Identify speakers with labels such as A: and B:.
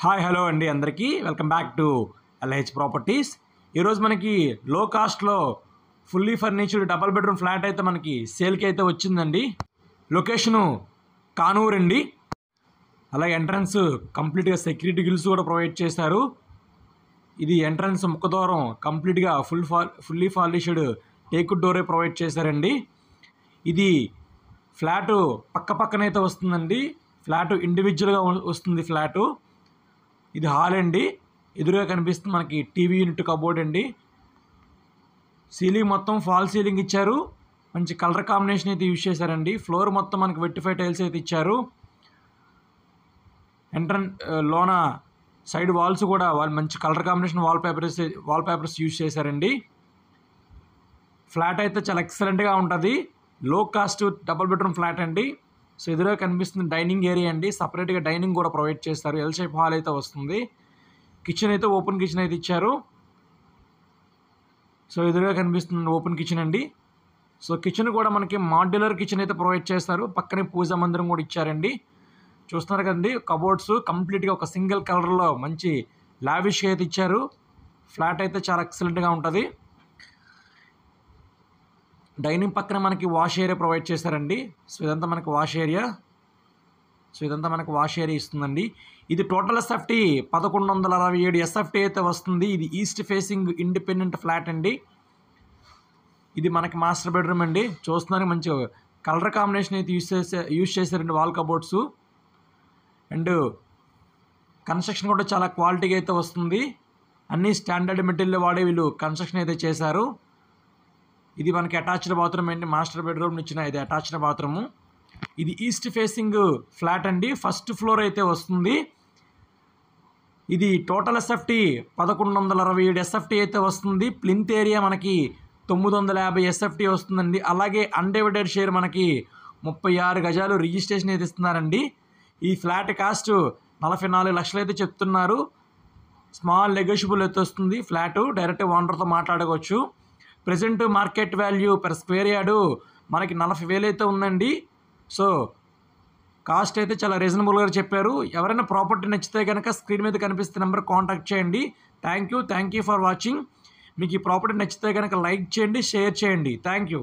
A: Hi hello అండి అందరికీ welcome back to LH properties. ఈరోజు మనకి లో కాస్ట్లో ఫుల్లీ ఫర్నిచర్డ్ డబల్ బెడ్రూమ్ ఫ్లాట్ అయితే మనకి సేల్కి అయితే వచ్చిందండి. లొకేషను కానూరు అండి. అలాగే ఎంట్రన్స్ కంప్లీట్గా సెక్యూరిటీ గిల్స్ కూడా ప్రొవైడ్ చేశారు. ఇది ఎంట్రన్స్ ముఖద్వారం కంప్లీట్గా ఫుల్లీ ఫర్నిష్డ్ టేక్ డోరే ప్రొవైడ్ చేశారండి. ఇది ఫ్లాటు పక్కనైతే వస్తుందండి. ఫ్లాటు ఇండివిజువల్గా వస్తుంది. ఫ్లాటు ఇది హాల్ అండి. ఎదురుగా కనిపిస్తుంది మనకి టీవీ యూనిట్ కబోర్డ్ అండి. సీలింగ్ మొత్తం ఫాల్ సీలింగ్ ఇచ్చారు. మంచి కలర్ కాంబినేషన్ అయితే యూజ్ చేశారండి. ఫ్లోర్ మొత్తం మనకి వెట్టిఫై టైల్స్ అయితే ఇచ్చారు. లోన సైడ్ వాల్స్ కూడా వాళ్ళు మంచి colour combination wall papers use చేశారండి. ఫ్లాట్ అయితే చాలా ఎక్సలెంట్గా ఉంటుంది. లో కాస్ట్ డబుల్ బెడ్రూమ్ ఫ్లాట్ అండి. సో ఎదురుగా కనిపిస్తుంది డైనింగ్ ఏరియా అండి. సపరేట్గా డైనింగ్ కూడా ప్రొవైడ్ చేస్తారు. ఎల్ షేప్ హాల్ అయితే వస్తుంది. కిచెన్ అయితే ఓపెన్ కిచెన్ అయితే ఇచ్చారు. సో ఎదురుగా కనిపిస్తుంది ఓపెన్ కిచెన్ అండి. సో కిచెన్ కూడా మనకి మాడ్యులర్ కిచెన్ అయితే ప్రొవైడ్ చేస్తారు. పక్కనే పూజా మందిరం కూడా ఇచ్చారండి. చూస్తున్నారు కదండి, కబోర్డ్స్ కంప్లీట్గా ఒక సింగిల్ కలర్లో మంచి లావిష్ అయితే ఇచ్చారు. ఫ్లాట్ అయితే చాలా ఎక్సలెంట్గా ఉంటుంది. డైనింగ్ పక్కన మనకి వాష్ ఏరియా ప్రొవైడ్ చేశారండి. సో ఇదంతా మనకి వాష్ ఏరియా ఇస్తుందండి. ఇది టోటల్ ఎస్ఎఫ్టీ 1167 ఎస్ఎఫ్టీ అయితే వస్తుంది. ఇది ఈస్ట్ ఫేసింగ్ ఇండిపెండెంట్ ఫ్లాట్ అండి. ఇది మనకి మాస్టర్ బెడ్రూమ్ అండి. చూస్తున్నారు మంచి కలర్ కాంబినేషన్ అయితే యూజ్ చేశారండి వాల్ కబోర్డ్స్. అండ్ కన్స్ట్రక్షన్ కూడా చాలా క్వాలిటీగా అయితే వస్తుంది. అన్ని స్టాండర్డ్ మెటీరియల్ వాడే వీళ్ళు కన్స్ట్రక్షన్ అయితే చేశారు. ఇది మనకి అటాచ్డ్ బాత్రూమ్ అండి. మాస్టర్ బెడ్రూమ్ ఇచ్చిన ఇది అటాచ్డ్ బాత్రూము. ఇది ఈస్ట్ ఫేసింగ్ ఫ్లాట్ అండి. ఫస్ట్ ఫ్లోర్ అయితే వస్తుంది. ఇది టోటల్ ఎస్ఎఫ్టీ 1167 ఎస్ఎఫ్టీ అయితే వస్తుంది. ప్లింత్ ఏరియా మనకి 950 ఎస్ఎఫ్టీ వస్తుందండి. అలాగే అన్డివైడెడ్ షేర్ మనకి 36 గజాలు రిజిస్ట్రేషన్ అయితే ఇస్తున్నారండి. ఈ ఫ్లాట్ కాస్ట్ 44 లక్షలు అయితే చెప్తున్నారు. స్మాల్ నెగోషియబుల్ అయితే వస్తుంది. ఫ్లాటు డైరెక్ట్ ఓనర్తో మాట్లాడుకోవచ్చు. Present market value per square yard మనకి 40,000 అయితే ఉందండి. సో కాస్ట్ అయితే చాలా రీజనబుల్గా చెప్పారు. ఎవరైనా ప్రాపర్టీ నచ్చితే కనుక స్క్రీన్ మీద కనిపిస్తున్న నెంబర్ కాంటాక్ట్ చేయండి. Thank you for watching. మీకు ఈ ప్రాపర్టీ నచ్చితే కనుక లైక్ చేయండి, షేర్ చేయండి. Thank you.